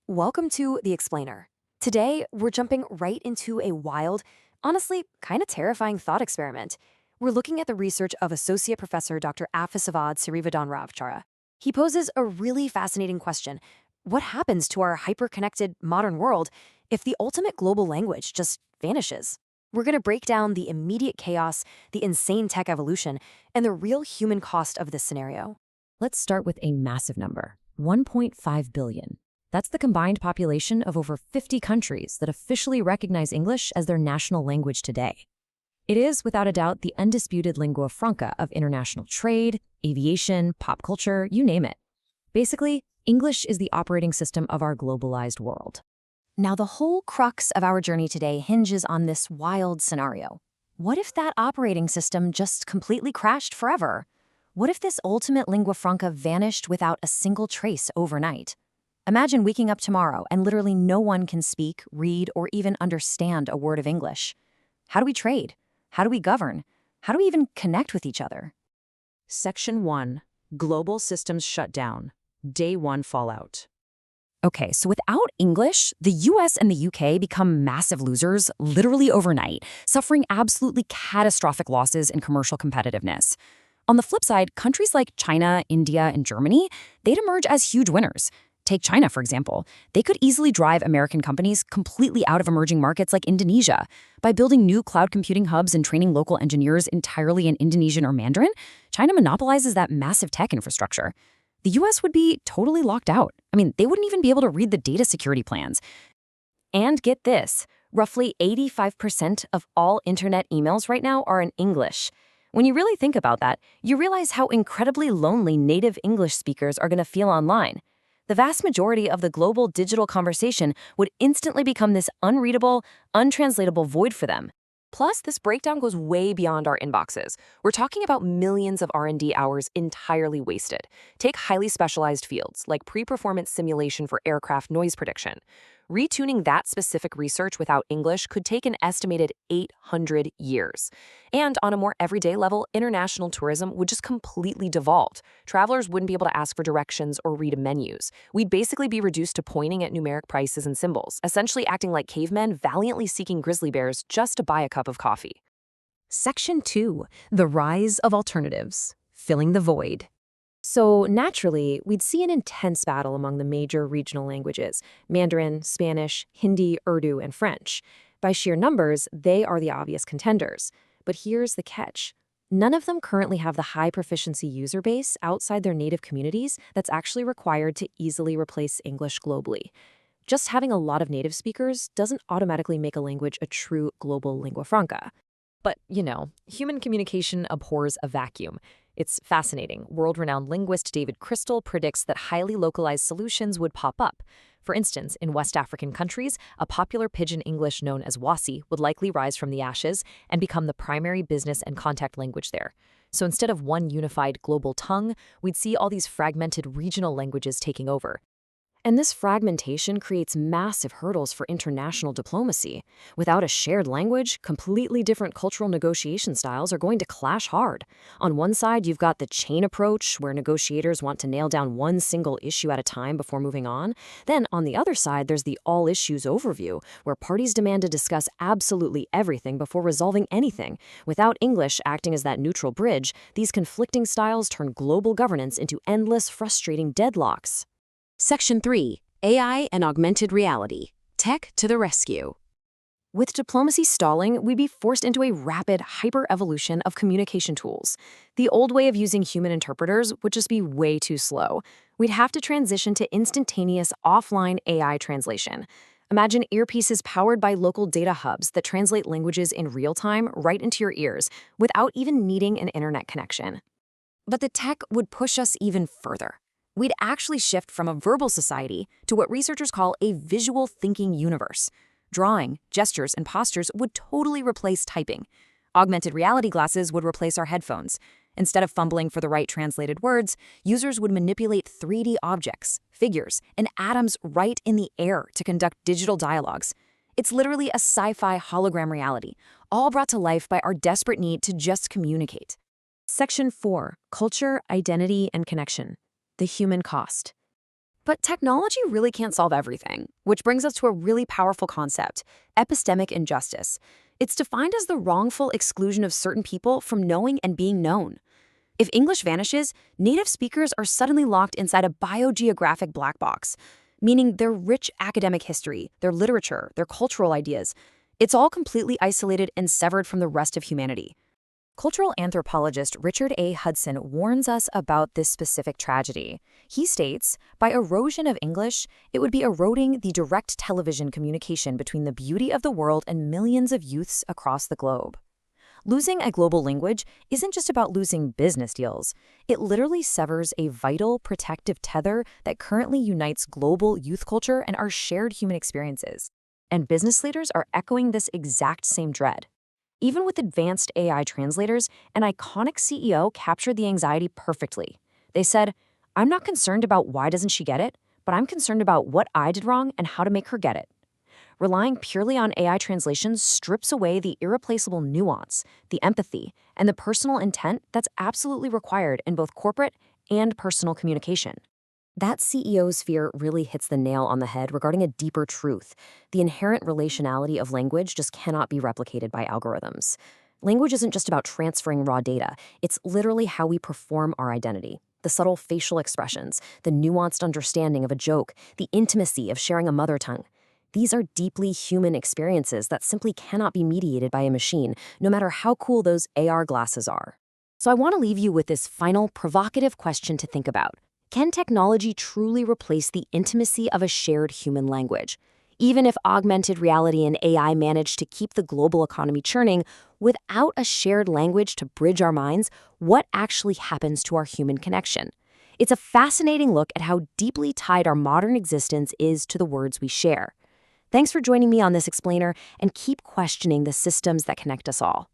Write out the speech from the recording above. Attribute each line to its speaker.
Speaker 1: Welcome to The Explainer. Today, we're jumping right into a wild, honestly, kind of terrifying thought experiment. We're looking at the research of Associate Professor Dr. Afisavad Sirivadonravchara. He poses a really fascinating question. What happens to our hyper-connected modern world if the ultimate global language just vanishes? We're going to break down the immediate chaos, the insane tech evolution, and the real human cost of this scenario.
Speaker 2: Let's start with a massive number, 1.5 billion. That's the combined population of over 50 countries that officially recognize English as their national language today. It is, without a doubt, the undisputed lingua franca of international trade, aviation, pop culture, you name it. Basically, English is the operating system of our globalized world.
Speaker 1: Now, the whole crux of our journey today hinges on this wild scenario. What if that operating system just completely crashed forever? What if this ultimate lingua franca vanished without a single trace overnight? Imagine waking up tomorrow and literally no one can speak, read, or even understand a word of English. How do we trade? How do we govern? How do we even connect with each other?
Speaker 2: Section 1. Global Systems Shut Down. Day 1 Fallout.
Speaker 1: Okay, so without English, the US and the UK become massive losers literally overnight, suffering absolutely catastrophic losses in commercial competitiveness. On the flip side, countries like China, India, and Germany, they'd emerge as huge winners. Take China, for example. They could easily drive American companies completely out of emerging markets like Indonesia. By building new cloud computing hubs and training local engineers entirely in Indonesian or Mandarin, China monopolizes that massive tech infrastructure. The US would be totally locked out. I mean, they wouldn't even be able to read the data security plans. And get this, roughly 85% of all internet emails right now are in English. When you really think about that, you realize how incredibly lonely native English speakers are going to feel online. The vast majority of the global digital conversation would instantly become this unreadable, untranslatable void for them. Plus, this breakdown goes way beyond our inboxes. We're talking about millions of R&D hours entirely wasted. Take highly specialized fields, like pre-performance simulation for aircraft noise prediction. Retuning that specific research without English could take an estimated 800 years. And on a more everyday level, international tourism would just completely devolve. Travelers wouldn't be able to ask for directions or read menus. We'd basically be reduced to pointing at numeric prices and symbols, essentially acting like cavemen valiantly seeking grizzly bears just to buy a cup of coffee.
Speaker 2: Section 2. The Rise of Alternatives. Filling the Void.
Speaker 1: So naturally, we'd see an intense battle among the major regional languages: Mandarin, Spanish, Hindi, Urdu, and French. By sheer numbers, they are the obvious contenders. But here's the catch. None of them currently have the high proficiency user base outside their native communities that's actually required to easily replace English globally. Just having a lot of native speakers doesn't automatically make a language a true global lingua franca.
Speaker 2: But, human communication abhors a vacuum. It's fascinating. World-renowned linguist David Crystal predicts that highly localized solutions would pop up. For instance, in West African countries, a popular pidgin English known as Wasi would likely rise from the ashes and become the primary business and contact language there. So instead of one unified global tongue, we'd see all these fragmented regional languages taking over.
Speaker 1: And this fragmentation creates massive hurdles for international diplomacy. Without a shared language, completely different cultural negotiation styles are going to clash hard. On one side, you've got the chain approach, where negotiators want to nail down one single issue at a time before moving on. Then, on the other side, there's the all issues overview, where parties demand to discuss absolutely everything before resolving anything. Without English acting as that neutral bridge, these conflicting styles turn global governance into endless, frustrating deadlocks.
Speaker 3: Section 3. AI and Augmented Reality. Tech to the Rescue.
Speaker 1: With diplomacy stalling, we'd be forced into a rapid hyper-evolution of communication tools. The old way of using human interpreters would just be way too slow. We'd have to transition to instantaneous offline AI translation. Imagine earpieces powered by local data hubs that translate languages in real time right into your ears without even needing an internet connection. But the tech would push us even further. We'd actually shift from a verbal society to what researchers call a visual thinking universe. Drawing, gestures, and postures would totally replace typing. Augmented reality glasses would replace our headphones. Instead of fumbling for the right translated words, users would manipulate 3D objects, figures, and atoms right in the air to conduct digital dialogues. It's literally a sci-fi hologram reality, all brought to life by our desperate need to just communicate. Section 4. Culture, Identity, and Connection. The human cost. But technology really can't solve everything, which brings us to a really powerful concept, epistemic injustice. It's defined as the wrongful exclusion of certain people from knowing and being known. If English vanishes, native speakers are suddenly locked inside a biogeographic black box, meaning their rich academic history, their literature, their cultural ideas. It's all completely isolated and severed from the rest of humanity.
Speaker 2: Cultural anthropologist Richard A. Hudson warns us about this specific tragedy. He states, by erosion of English, it would be eroding the direct television communication between the beauty of the world and millions of youths across the globe. Losing a global language isn't just about losing business deals. It literally severs a vital, protective tether that currently unites global youth culture and our shared human experiences. And business leaders are echoing this exact same dread. Even with advanced AI translators, an iconic CEO captured the anxiety perfectly. They said, "I'm not concerned about why doesn't she get it, but I'm concerned about what I did wrong and how to make her get it." Relying purely on AI translations strips away the irreplaceable nuance, the empathy, and the personal intent that's absolutely required in both corporate and personal communication. That CEO's fear really hits the nail on the head regarding a deeper truth. The inherent relationality of language just cannot be replicated by algorithms. Language isn't just about transferring raw data. It's literally how we perform our identity. The subtle facial expressions, the nuanced understanding of a joke, the intimacy of sharing a mother tongue. These are deeply human experiences that simply cannot be mediated by a machine, no matter how cool those AR glasses are. So I want to leave you with this final provocative question to think about. Can technology truly replace the intimacy of a shared human language? Even if augmented reality and AI manage to keep the global economy churning, without a shared language to bridge our minds, what actually happens to our human connection? It's a fascinating look at how deeply tied our modern existence is to the words we share. Thanks for joining me on this explainer, and keep questioning the systems that connect us all.